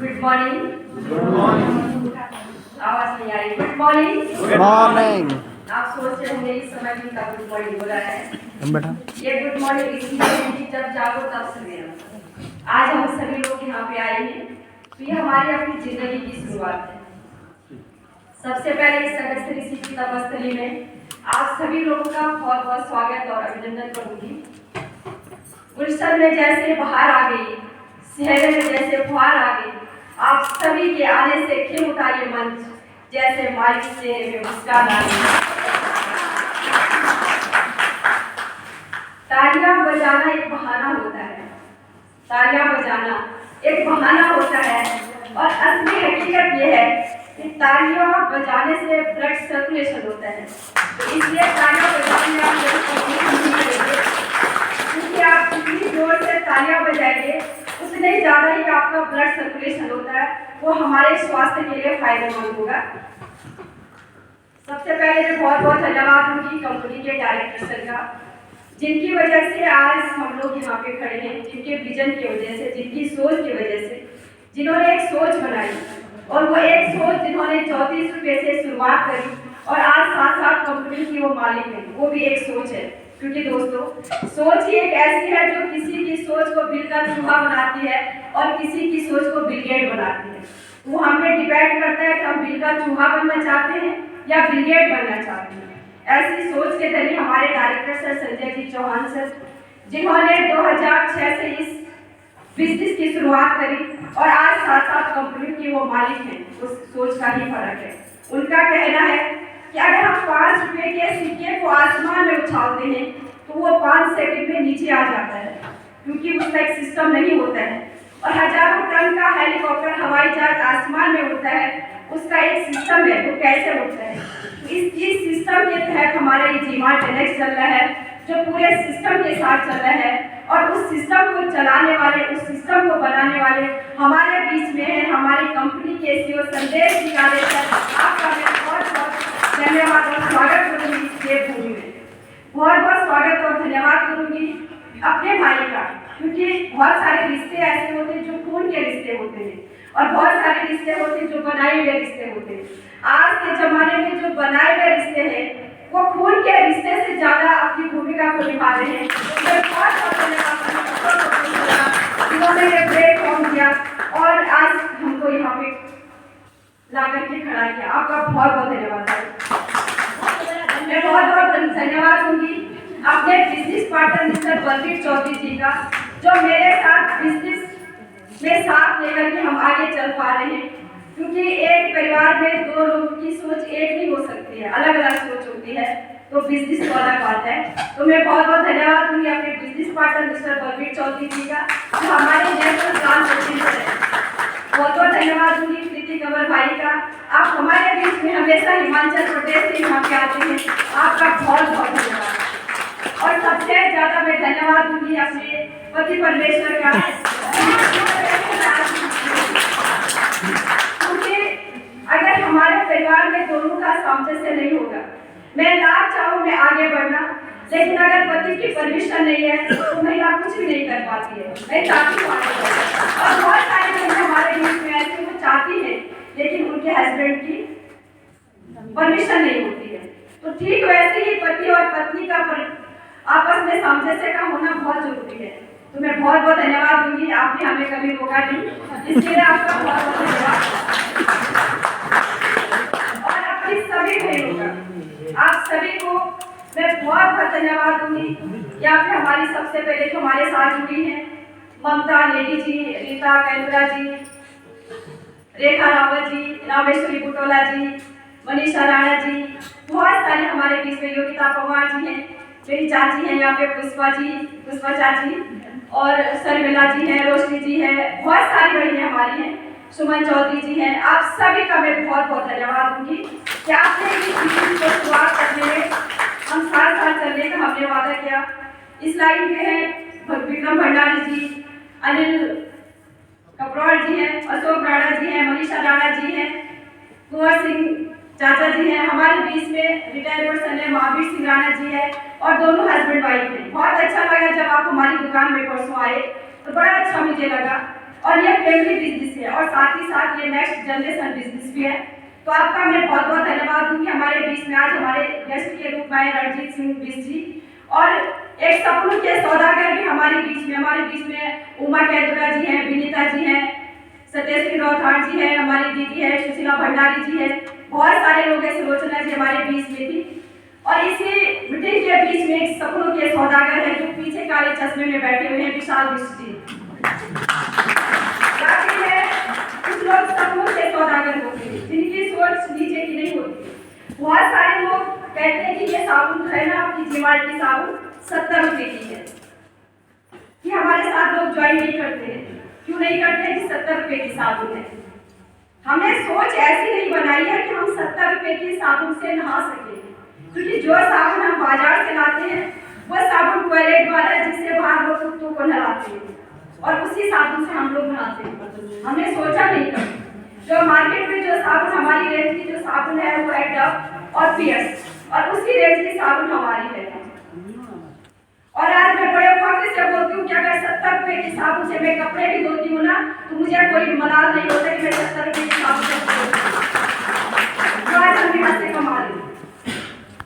Good morning. आवाज नहीं आ रही। Good morning. Good morning. आप सोच रहे होंगे इस समय भी का गुड मॉर्निंग बोला है। बेटा ये गुड मॉर्निंग इसलिए है कि जब जागो तब सवेरा। आज हम सभी लोग यहाँ पे आए हैं तो ये हमारी अपनी जिंदगी की शुरुआत है। सबसे पहले इस अगस्त ऋषि की तपस्थली में आप सभी लोगों का बहुत बहुत स्वागत और अभिनंदन करूंगी। गुलशन में जैसे बहार आ गई, शहर में जैसे फुहार आ गई, आप सभी के आने से खिल उठा ये मंच, जैसे माई चेहरे में मुस्कान आ गई। तालियां बजाना एक बहाना होता है। तालियां बजाना एक बहाना होता है और असली हकीकत ये है कि तालियां बजाने से ब्लड सर्कुलेशन होता है। तो इसलिए तालियां बजाने क्योंकि आप जितनी जोर से तालियां बजाएंगे उतने ज़्यादा ही आपका ब्लड सर्कुलेशन होता है, वो हमारे स्वास्थ्य के लिए फायदेमंद होगा। सबसे पहले मैं बहुत बहुत धन्यवाद दूंगी कंपनी के डायरेक्टर सर का, जिनकी वजह से आज हम लोग यहाँ पे खड़े हैं, जिनके विजन की वजह से, जिनकी सोच की वजह से, जिन्होंने एक सोच बनाई और वो एक सोच जिन्होंने 34 रुपये से शुरुआत करी और आज साथ साथ कंपनी की वो मालिक है, वो भी एक सोच है। क्योंकि दोस्तों सोच ही एक ऐसी है जो किसी की सोच को बिल का चूहा बनाती है और किसी की सोच को बिलगेट बनाती है। वो हम पे डिपेंड करता है कि हम बिल का चूहा बनना चाहते हैं या बिलगेट बनना चाहते हैं। ऐसी सोच के धनी हमारे director sir Sanjay ji Chauhan sir, जिन्होंने 2006 से इस बिजनेस की शुरुआत करी और आज साथ साथ कंपनी की वो मालिक हैं, उस सोच का ही फर्क है। उनका कहना है कि अगर हम 5 रुपए के सिक्के को आसमान में उछालते हैं तो वो 5 सेकंड में नीचे आ जाता है, क्योंकि उसका एक सिस्टम नहीं होता है। और हजारों टन का हेलीकॉप्टर हवाई जहाज आसमान में उड़ता है, उसका एक सिस्टम है, वो कैसे उड़ता है। इस सिस्टम के तहत हमारा ये जीमार्ट एनेक्स चल रहा है, जो पूरे सिस्टम के साथ चल रहा है और उस सिस्टम को चलाने वाले, उस सिस्टम को बनाने वाले हमारे बीच में है हमारी कंपनी के सीईओ संदेश निकाले सर। आपका मैं बहुत बहुत धन्यवाद और स्वागत करूंगी इस देवभूमि में। बहुत बहुत स्वागत और धन्यवाद करूंगी अपने भाई का, क्योंकि बहुत सारे रिश्ते ऐसे होते हैं जो खून के रिश्ते होते हैं और बहुत सारे रिश्ते होते हैं जो बनाए हुए रिश्ते होते हैं। आज के जमाने में जो बनाए हुए रिश्ते हैं वो खून के रिश्ते से ज्यादा अपनी भूमिका को निभा रहे हैं। जिन्होंने ये प्लेटफॉर्म दिया और आज हमको यहाँ पे लाकर के खड़ा किया, आपका बहुत बहुत धन्यवाद। मैं बहुत बहुत धन्यवाद दूंगी अपने business partner mister Balveer Chaudhary ji का, जो मेरे साथ बिजनेस में साथ लेकर के हम आगे चल पा रहे हैं। क्योंकि एक परिवार में दो लोगों की सोच एक नहीं हो सकती है, अलग अलग सोच होती है, तो बिजनेस तो अलग बात है। तो मैं बहुत बहुत धन्यवाद दूंगी अपने business partner mister Balveer Chaudhary ji का, जो हमारे नेशनल प्लान कोचिंग है। बहुत बहुत धन्यवाद दूंगी प्रीति कंवर भाई का, आप हमारे बीच में हमेशा हिमाचल प्रदेश से यहाँ पे आते हैं, आपका बहुत बहुत धन्यवाद। और सबसे ज्यादा मैं धन्यवाद दूंगी अपने पति परमेश्वर का, क्योंकि अगर हमारे परिवार में दोनों का सामंजस्य नहीं होगा, मैं लाख चाहूँ मैं आगे बढ़ना, लेकिन अगर पति की परमिशन नहीं है तो महिला कुछ भी नहीं कर पाती है। मैं चाहती हूँ आगे बढ़ना और बहुत सारे लोग हमारे बीच में ऐसे वो चाहती है लेकिन उनके हस्बैंड की परमिशन नहीं होती है। तो ठीक वैसे ही पति और पत्नी का आपस में सामंजस्य का होना बहुत जरूरी है। तो मैं बहुत बहुत धन्यवाद दूंगी, आपने हमें कभी रोका नहीं, इसके लिए आपका बहुत बहुत धन्यवाद। और अपनी सभी बहनों का, आप सभी को मैं बहुत बहुत धन्यवाद दूंगी। यहाँ पे हमारी सबसे पहले जो हमारे साथ जुड़ी हैं ममता नेगी जी, रीता कैंद्रा जी, रेखा रावत जी, रामेश्वरी बुटोला जी, मनीषा राणा जी, बहुत सारे हमारे बीच में योगिता पवार जी हैं, मेरी चाची हैं यहाँ पे पुष्पा जी, पुष्पा चाची, और शर्मिला जी हैं, रोशनी जी हैं, बहुत सारी बहनें हमारी हैं, सुमन चौधरी जी हैं। आप सभी का मैं बहुत बहुत धन्यवाद दूंगी कि आपने इस बिजनेस को शुरुआत करने में हम साथ चलने का हमने वादा किया। इस लाइन पे हैं विक्रम भंडारी जी, अनिल कपड़ौर जी हैं, अशोक राणा जी हैं, मनीषा राणा जी हैं, कुंवर सिंह चाचा जी हैं, हमारे बीच में रिटायर्ड पर्सन है महावीर सिंह राणा जी है और दोनों हस्बैंड वाइफ हैं। बहुत अच्छा लगा जब आप हमारी दुकान में परसों आए, तो बड़ा अच्छा मुझे लगा। और ये फैमिली बिजनेस है और साथ ही साथ ये नेक्स्ट जनरेशन बिजनेस भी है। तो आपका मैं बहुत बहुत धन्यवाद दूंगी। हमारे बीच में आज हमारे गेस्ट के रूप में रणजीत सिंह बिष्ट जी और एक सपनों के सौदागर भी हमारे बीच में उमा कैदुरा जी हैं, विनीता जी हैं, सत्यश्री रौथार जी है, हमारी दीदी है सुशीला भंडारी जी है, बहुत सारे लोग हैं, सुलोचना जी हमारे बीच में थी। और इसी मीटिंग के बीच में एक सपनों के सौदागर है जो पीछे काले चश्मे में बैठे हुए हैं, विशाल बिष्ट जी। कुछ लोग सपनों के सौदागर होते हैं जिनकी सोच नीचे की नहीं होती। बहुत सारे लोग कहते हैं कि ये साबुन है ना, आपकी जीवाट की साबुन 70 रुपए की है, कि हमारे साथ लोग ज्वाइन नहीं करते हैं। क्यों नहीं करते कि 70 रुपए की साबुन है। हमने सोच ऐसी नहीं बनाई है कि हम 70 रुपए की साबुन से नहा सके, क्योंकि जो साबुन हम बाजार से लाते हैं वो साबुन टॉयलेट वाला है जिससे बाहर लोग कुत्तों को नहलाते हैं और उसी साबुन से हम लोग नहाते हैं। हमने सोचा नहीं था जो मार्केट में जो साबुन हमारी रेंज की जो साबुन है वो है डव और पियर्स और उसी रेंज की साबुन हमारी है। और आज मैं बड़े फख्र से बोलती हूँ कि अगर 70 रुपए की साबुन से मैं कपड़े भी धोती हूँ ना तो मुझे कोई मलाल नहीं होता कि मैं 70 रुपए की साबुन से आज हम यहाँ से कमा रही हूँ।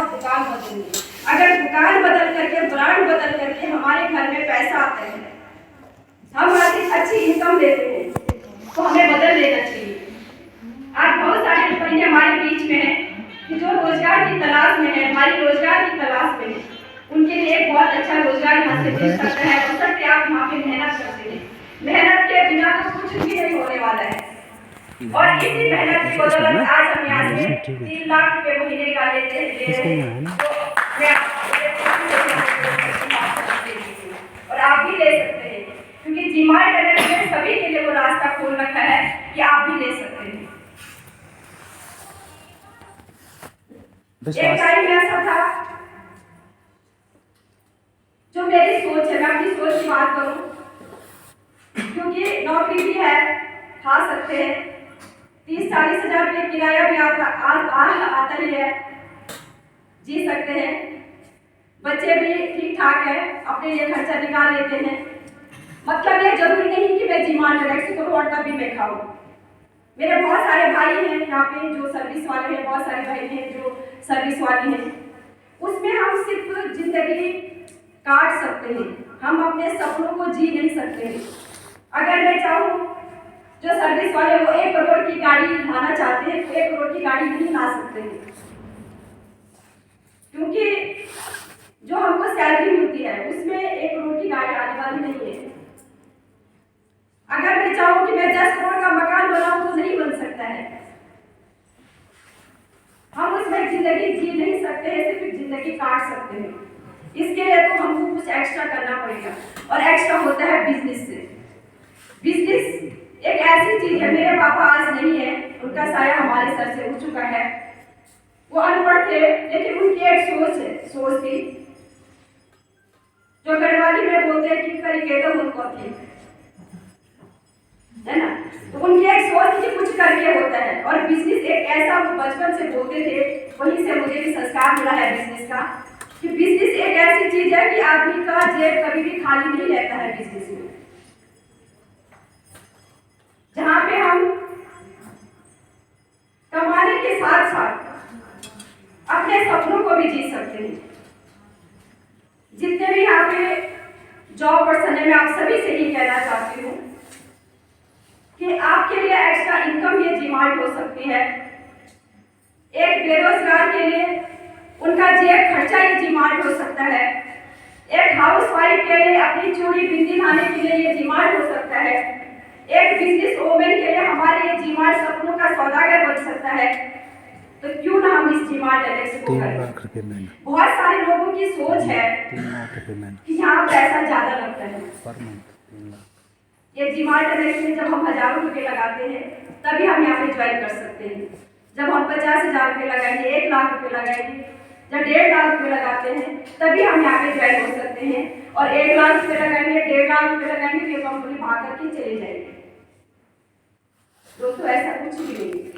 दुकान बदलेंगे, अगर दुकान बदल करके ब्रांड बदल करके हमारे घर में पैसा आता है, हम अच्छी इनकम देते हैं तो हमें बदल लेना चाहिए। आज बहुत सारे लोग हमारे बीच में हैं कि जो रोजगार की तलाश में है, हमारी रोजगार की तलाश में है, उनके लिए एक बहुत अच्छा रोजगार यहाँ से मिल सकता है। हो सकता है आप यहाँ पे मेहनत करते हैं, मेहनत के बिना तो कुछ भी नहीं होने वाला है। और इसी मेहनत की बदौलत आज हम यहाँ से 3 लाख रुपए महीने का लेते हैं और आप भी ले सकते हैं, क्योंकि जीमार्ट ने सभी के लिए वो रास्ता खोल रखा है कि आप भी ले सकते हैं। एक टाइम ऐसा था जो मेरी सोच है, मैं अपनी सोच की बात करूं, क्योंकि नौकरी भी है, खा सकते हैं, 30-40 हजार रुपये किराया भी आता ही है, जी सकते हैं, बच्चे भी ठीक ठाक है, अपने लिए खर्चा निकाल लेते हैं। मतलब ये जरूरी नहीं कि मैं जीमार्ट डायरेक्ट करूँ और तभी मैं खाऊं। मेरे बहुत सारे भाई हैं यहाँ पे जो सर्विस वाले हैं, बहुत सारे भाई हैं जो सर्विस वाले हैं, उसमें हम सिर्फ जिंदगी काट सकते हैं, हम अपने सपनों को जी नहीं सकते हैं। अगर मैं चाहूँ जो सर्विस वाले वो 1 करोड़ की गाड़ी लाना चाहते हैं तो 1 करोड़ की गाड़ी नहीं ला सकते हैं, क्योंकि जो हमको सैलरी मिलती है उसमें 1 करोड़ की गाड़ी आने वाली नहीं है। अगर मैं चाहूँ कि मैं 10 करोड़ का मकान बनाऊं तो नहीं बन सकता है। हम उसमें जिंदगी जी नहीं सकते हैं, सिर्फ जिंदगी काट सकते हैं। इसके लिए तो हमको कुछ एक्स्ट्रा करना पड़ेगा और एक्स्ट्रा होता है बिजनेस से। बिजनेस एक ऐसी चीज है, मेरे पापा आज नहीं है, उनका साया हमारे सर से उठ चुका है। वो अनपढ़ थे लेकिन उनकी एक सोच थी जो गढ़वाली में बोलते हैं कि करिकेटर उनको थी, है ना। तो उनकी एक सोच थी कुछ करके होता है और बिजनेस एक ऐसा, वो बचपन से बोलते थे, वहीं से मुझे भी संस्कार मिला है बिजनेस का, कि बिजनेस एक ऐसी चीज है कि आदमी का जेब कभी भी खाली नहीं रहता है बिजनेस में, जहां पे हम कमाने के साथ साथ अपने सपनों को भी जी सकते हैं। जितने भी यहाँ पे जॉब पर्सन है, मैं आप सभी से ही कहना चाहती हूँ कि आपके लिए एक्स्ट्रा इनकम ये जीमार्ट हो सकती है। एक बेरोजगार के लिए उनका जेब खर्चा ये जीमार्ट हो सकता है। एक हाउस वाइफ के लिए अपनी चूड़ी बिंदी लाने के लिए ये जीमार्ट हो सकता है। एक बिजनेस वोमेन के लिए हमारे ये जीमार्ट सपनों का सौदागर बन सकता है। तो क्यों ना हम इस जीमार्ट एलेक्स को करें। 3 लाख रुपए महीना। बहुत सारे लोगों की सोच है 3 लाख रुपए महीना कि यहाँ पैसा ज्यादा लगता है पर मंथ 3 लाख। ये जीमार्ट एलेक्स में जब हम हजारों रुपए लगाते हैं तभी हम यहाँ पे ज्वाइन कर सकते हैं। जब हम 50,000 रुपये लगाएंगे, 1 लाख रुपए लगाएंगे, जब 1.5 लाख रुपए लगाते हैं तभी हम यहाँ पे ज्वाइन हो सकते हैं। और 1 लाख रुपए लगाएंगे, 1.5 लाख रुपए लगाएंगे तो ये कंपनी भाग करके चली जाएगी। दोस्तों ऐसा कुछ भी नहीं है।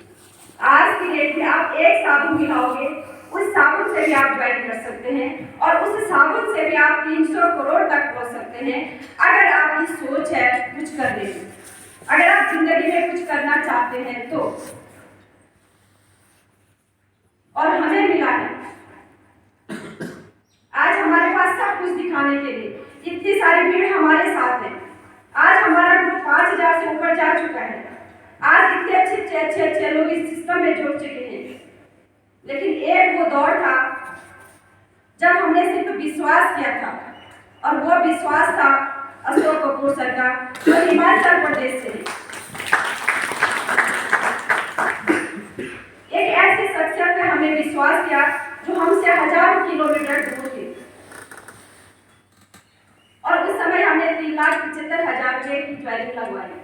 आज की डेट में आप एक साबुन मिलाओगे, उस साबुन से भी आप ज्वाइन कर सकते हैं और उस साबुन से भी आप 300 करोड़ तक पहुंच सकते हैं, अगर आपकी सोच है कुछ करने की। अगर आप जिंदगी में कुछ करना चाहते हैं तो, और हमें मिला है आज हमारे पास सब कुछ दिखाने के लिए, इतनी सारी भीड़ हमारे साथ है। आज हमारा ग्रुप 5000 से ऊपर जा चुका है। आज इतने अच्छे लोग इस सिस्टम में जुड़ चुके हैं। लेकिन एक वो दौर था जब हमने सिर्फ विश्वास किया था, और वो विश्वास था अशोक कपूर सर का, जो हिमाचल प्रदेश से एक ऐसी शख्सियत पे हमने विश्वास किया जो हमसे हजारों किलोमीटर दूर थे। और उस समय हमने 3,75,000 रुपये की ज्वेलरी लगवाई।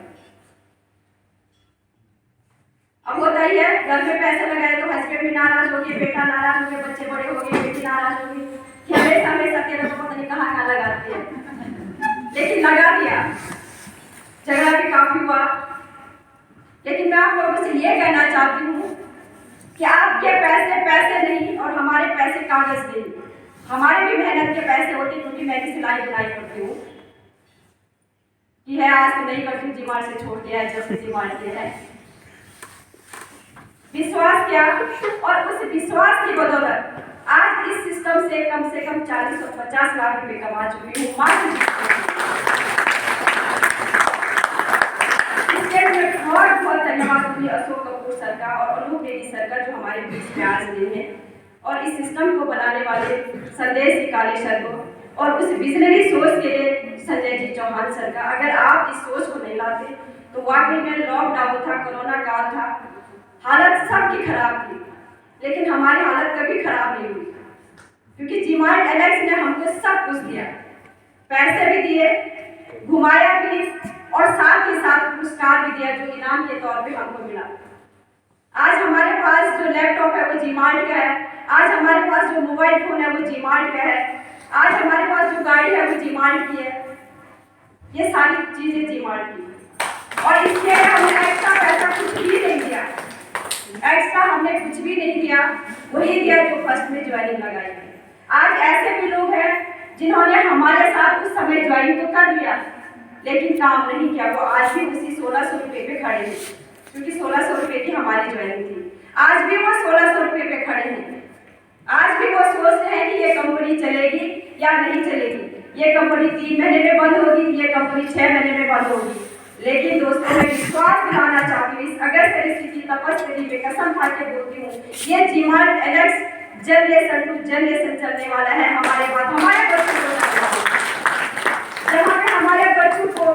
अब होता ही है, घर में पैसे लगाए तो हस्बैंड भी नाराज हो गए, बेटा नाराज हो गया, बच्चे बड़े हो गए, बेटी नाराज हो गई कि हमेशा तेरे को पता नहीं कहाँ लगाती है। लेकिन लगा दिया, झगड़ा भी काफी हुआ। लेकिन मैं आप लोगों से ये कहना चाहती हूँ कि आपके पैसे नहीं और हमारे पैसे कागज नहीं। हमारे भी मेहनत के पैसे होते, क्योंकि मैं भी सिलाई बुनाई करती हूँ कि है आज तो नहीं करती, जीवार से छोड़ दिया है, जब से जीवार किया है। विश्वास किया और उस विश्वास की बदौलत आज इस सिस्टम से कम 40 और 50 लाख रुपए कमा चुकी हूँ मात्र। इसके लिए बहुत धन्यवाद दूंगी अशोक कपूर सर का और अनूप बेदी सर का, जो हमारे बीच में आज नहीं है, और इस सिस्टम को बनाने वाले संदेश निकाले सर को, और उस विजनरी सोच के लिए संजय जी चौहान सर का। अगर आप इस सोच को नहीं लाते तो वाकई में लॉकडाउन था, कोरोना काल था, हालत सबकी खराब थी, लेकिन हमारी हालत कभी खराब नहीं हुई, क्योंकि जीमार्ट एलेक्स ने हमको सब कुछ दिया, पैसे भी दिए, घुमाया भी, और साथ ही साथ पुरस्कार भी दिया जो इनाम के तौर पे हमको मिला। आज हमारे पास जो लैपटॉप है वो जीमार्ट का है, आज हमारे पास जो मोबाइल फोन है वो जीमार्ट का है, आज हमारे पास जो गाड़ी है वो जीमार्ट की है। ये सारी चीजें जीमार्ट की, और इसके लिए हमने एक्स्ट्रा पैसा कुछ भी नहीं दिया, एक्स्ट्रा हमने कुछ भी नहीं दिया, वही दिया जो फर्स्ट में ज्वाइनिंग लगाई। आज ऐसे भी लोग हैं जिन्होंने हमारे साथ उस समय ज्वाइन तो कर लिया, लेकिन काम नहीं किया, वो आज भी उसी 1600 रुपये पे खड़े हैं, क्योंकि 1600 रुपये की हमारी ज्वाइनिंग थी। आज भी वो 1600 रुपये पे खड़े हैं। आज भी वो सोच रहे हैं कि ये कंपनी चलेगी या नहीं चलेगी, ये कंपनी 3 महीने में बंद होगी, ये कंपनी 6 महीने में बंद होगी। लेकिन दोस्तों, मैं विश्वास दिलाना चाहती हूँ, इस अगस्त ऋषि की तपस्या पे कसम खा के बोलती हूँ, ये जीमार्ट एलेक्स जनरेशन टू जनरेशन चलने वाला है। हमारे बाद हमारे बच्चों को, जहाँ पे हमारे बच्चों को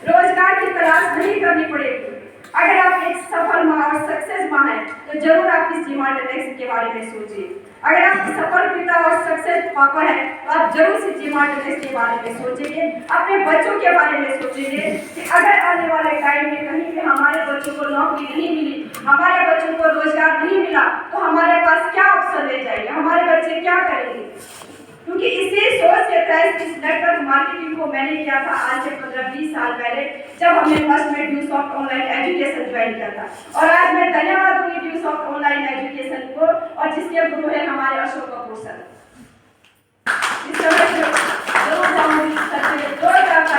रोजगार की तलाश नहीं करनी पड़ेगी। अगर आप एक सफल माँ और सक्सेस माँ हैं तो जरूर आप इस जीमार्ट एलेक्स के बारे में सोचिए। अगर आप सफल पिता और सक्सेस पापा हैं तो आप जरूर से जीमार्ट एलेक्स के बारे में सोचेंगे, अपने बच्चों के बारे में सोचेंगे कि अगर आने वाले टाइम में कहीं पे हमारे बच्चों को नौकरी नहीं मिली, हमारे बच्चों को रोजगार नहीं मिला, तो हमारे पास क्या ऑप्शन ले जाएंगे, हमारे बच्चे क्या करेंगे। क्योंकि इसी सोच के तहत इस नेटवर्क मार्केटिंग को मैंने किया था आज से 15-20 साल पहले, जब हमने फर्स्ट में ड्यूसॉफ्ट ऑनलाइन एजुकेशन ज्वाइन किया था। और आज मैं धन्यवाद दूंगी ड्यूसॉफ्ट ऑनलाइन एजुकेशन को, और जिसके गुरु है हमारे अशोक कपूर सर। इस समय जरूर जाऊंगी।